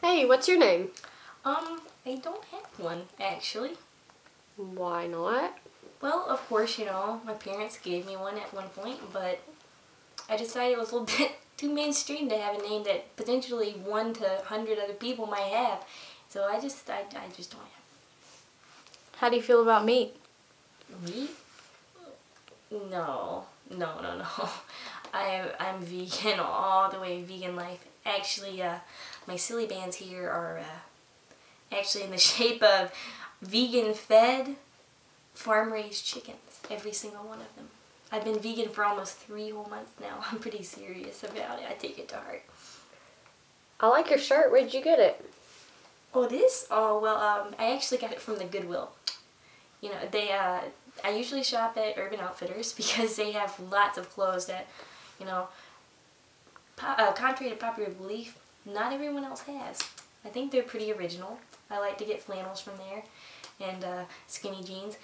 Hey, what's your name? I don't have one, actually. Why not? Well, of course, my parents gave me one at one point, but I decided it was a little bit too mainstream to have a name that potentially 1 to 100 other people might have. So I just don't have How do you feel about meat? meat. No. I'm vegan all the way, vegan life. Actually, my silly bands here are actually in the shape of vegan-fed, farm-raised chickens. Every single one of them. I've been vegan for almost 3 whole months now. I'm pretty serious about it. I take it to heart. I like your shirt. Where'd you get it? Oh, this? Oh, well, I actually got it from the Goodwill. I usually shop at Urban Outfitters because they have lots of clothes that, contrary to popular belief, not everyone else has. I think they're pretty original. I like to get flannels from there and skinny jeans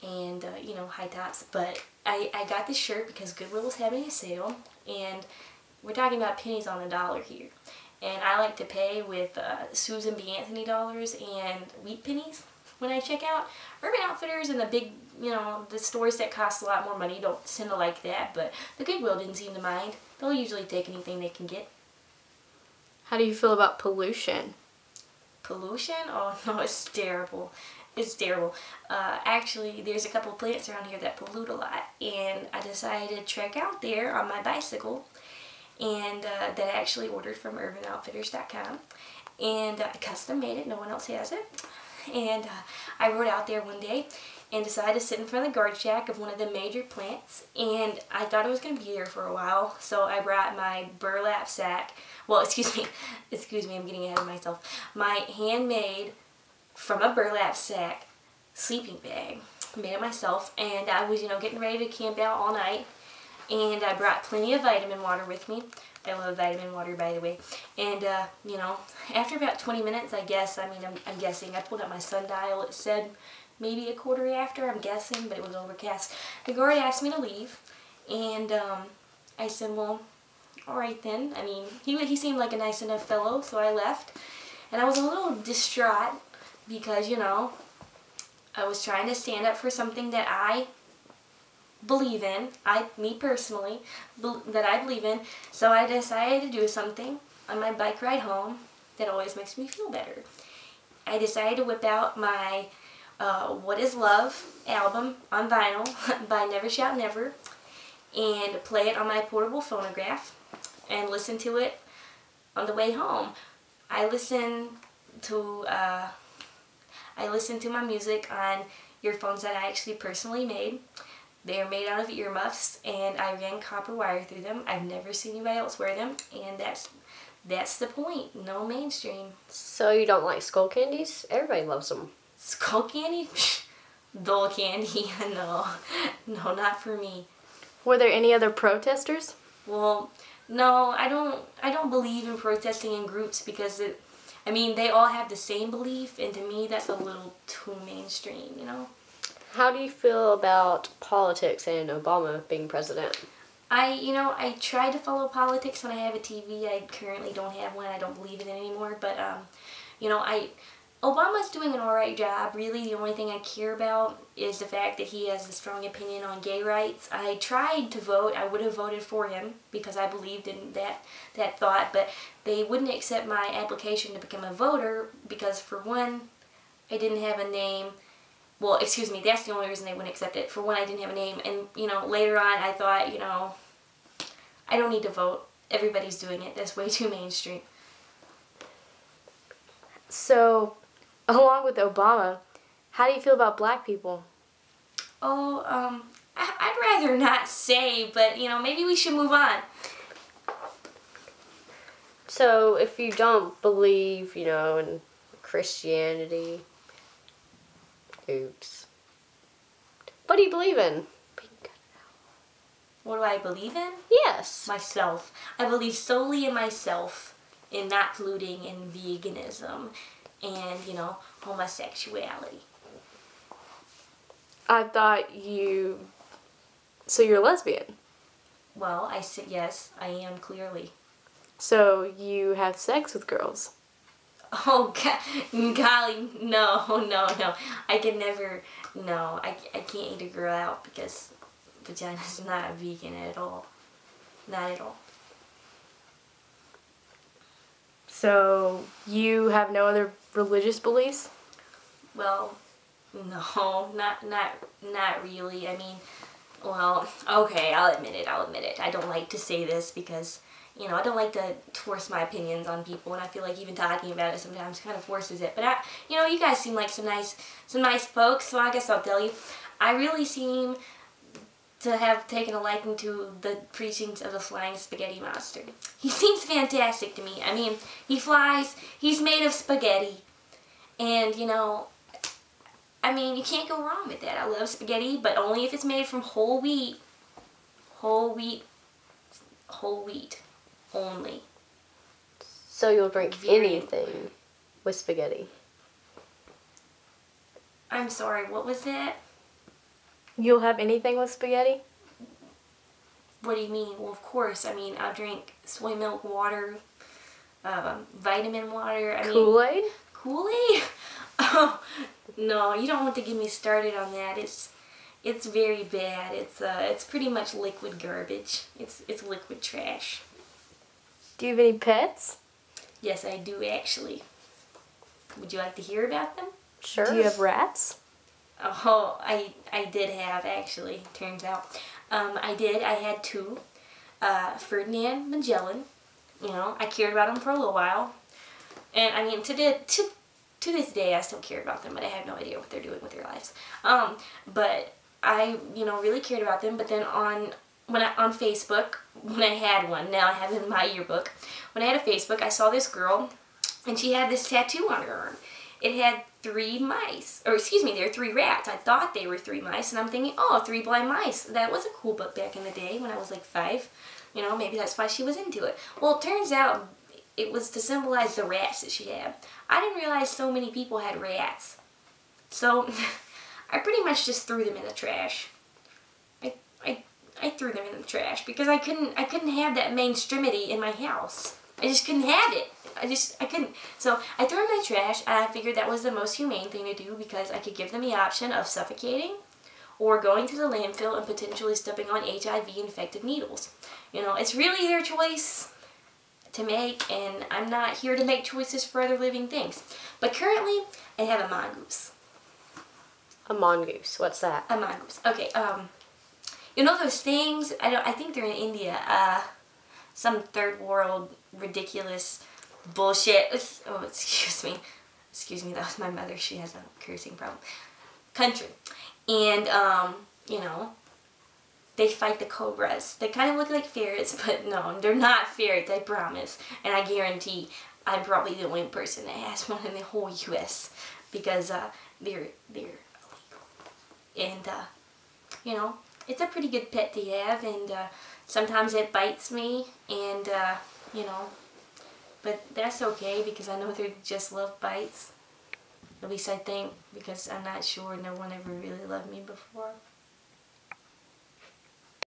and, high tops. But I got this shirt because Goodwill was having a sale, and we're talking about pennies on the dollar here. And I like to pay with Susan B. Anthony dollars and wheat pennies when I check out. Urban Outfitters and the big, the stores that cost a lot more money don't tend to like that, but the Goodwill didn't seem to mind. They'll usually take anything they can get. How do you feel about pollution? Pollution? Oh no, it's terrible. It's terrible. Actually, there's a couple of plants around here that pollute a lot, and I decided to trek out there on my bicycle, and that I actually ordered from urbanoutfitters.com, and I custom made it. No one else has it. And I rode out there one day and decided to sit in front of the guard shack of one of the major plants, and I thought it was going to be there for a while, so I brought my burlap sack. Well, excuse me, I'm getting ahead of myself. My handmade, from a burlap sack, sleeping bag. I made it myself, and I was, getting ready to camp out all night, and I brought plenty of vitamin water with me. I love vitamin water, by the way. And, after about 20 minutes, I guess, I'm guessing, I pulled out my sundial. It said maybe a quarter after, I'm guessing, but it was overcast. The guard asked me to leave, and I said, well, alright then. He seemed like a nice enough fellow, so I left. And I was a little distraught because, I was trying to stand up for something that I believe in, me personally, that I believe in, so I decided to do something on my bike ride home that always makes me feel better. I decided to whip out my What Is Love album on vinyl by Never Shout Never and play it on my portable phonograph and listen to it on the way home. I listen to my music on earphones that I actually personally made. They are made out of earmuffs, and I ran copper wire through them. I've never seen anybody else wear them, and that's the point. No mainstream. So you don't like skull candies? Everybody loves them. Skull candy? Dull candy? No, not for me. Were there any other protesters? Well, no, I don't believe in protesting in groups because they all have the same belief, and to me that's a little too mainstream, How do you feel about politics and Obama being president? I try to follow politics when I have a TV. I currently don't have one. I don't believe in it anymore. But, Obama's doing an alright job. Really, the only thing I care about is the fact that he has a strong opinion on gay rights. I tried to vote. I would have voted for him because I believed in that thought. But they wouldn't accept my application to become a voter because, for one, I didn't have a name. Well, excuse me, that's the only reason they wouldn't accept it. For one, I didn't have a name, and, later on, I thought, I don't need to vote. Everybody's doing it. That's way too mainstream. So, along with Obama, how do you feel about black people? Oh, I'd rather not say, but, maybe we should move on. So, if you don't believe, in Christianity... Oops. What do you believe in? What do I believe in? Yes. Myself. I believe solely in myself, in not polluting, in veganism, and, homosexuality. I thought so you're lesbian? Well, I said yes, I am clearly. So you have sex with girls? Oh, golly, no, no, no. I can never, no, I can't eat a girl out because vagina's not vegan at all. Not at all. So, you have no other religious beliefs? Well, no, not really. I mean, well, okay, I'll admit it. I don't like to say this because, you know, I don't like to force my opinions on people, and I feel like even talking about it sometimes kind of forces it. But you know, you guys seem like some nice folks, so I guess I'll tell you. I really seem to have taken a liking to the preachings of the flying spaghetti monster. He seems fantastic to me. I mean, he flies, he's made of spaghetti, and, you know, I mean, you can't go wrong with that. I love spaghetti, but only if it's made from whole wheat. Whole wheat. Whole wheat. Only. So you'll drink anything with spaghetti? I'm sorry, what was that? You'll have anything with spaghetti? What do you mean? Well, of course. I mean, I'll drink soy milk water, vitamin water. Kool-Aid? Kool-Aid? Oh, no, you don't want to get me started on that. It's very bad. It's pretty much liquid garbage. It's liquid trash. Do you have any pets? Yes, I do actually. Would you like to hear about them? Sure. Do you have rats? Oh, I did have, actually, turns out. I did. I had two. Ferdinand Magellan. You know, I cared about them for a little while. And, I mean, to this day, I still care about them, but I have no idea what they're doing with their lives. But I, you know, really cared about them. But then on Facebook, when I had one, now I have it in my yearbook, when I had a Facebook, I saw this girl, and she had this tattoo on her arm. It had 3 mice, or excuse me, there were 3 rats. I thought they were 3 mice, and I'm thinking, oh, 3 blind mice. That was a cool book back in the day when I was like 5. You know, maybe that's why she was into it. Well, it turns out it was to symbolize the rats that she had. I didn't realize so many people had rats. So, I pretty much just threw them in the trash. I threw them in the trash because I couldn't have that mainstreamity in my house. I just couldn't have it. I couldn't. So I threw them in the trash, and I figured that was the most humane thing to do because I could give them the option of suffocating or going to the landfill and potentially stepping on HIV-infected needles. You know, it's really their choice to make, and I'm not here to make choices for other living things. But currently, I have a mongoose. A mongoose. What's that? A mongoose. Okay, you know those things? I think they're in India. Some third world ridiculous bullshit. Oh, excuse me. Excuse me, that was my mother. She has a cursing problem. Country. And, you know, they fight the cobras. They kind of look like ferrets, but no, they're not ferrets, I promise. And I guarantee I'm probably the only person that has one in the whole U.S. because they're illegal. And, you know, it's a pretty good pet to have, and sometimes it bites me, and, you know, but that's okay because I know they just love bites. At least I think, because I'm not sure, no one ever really loved me before.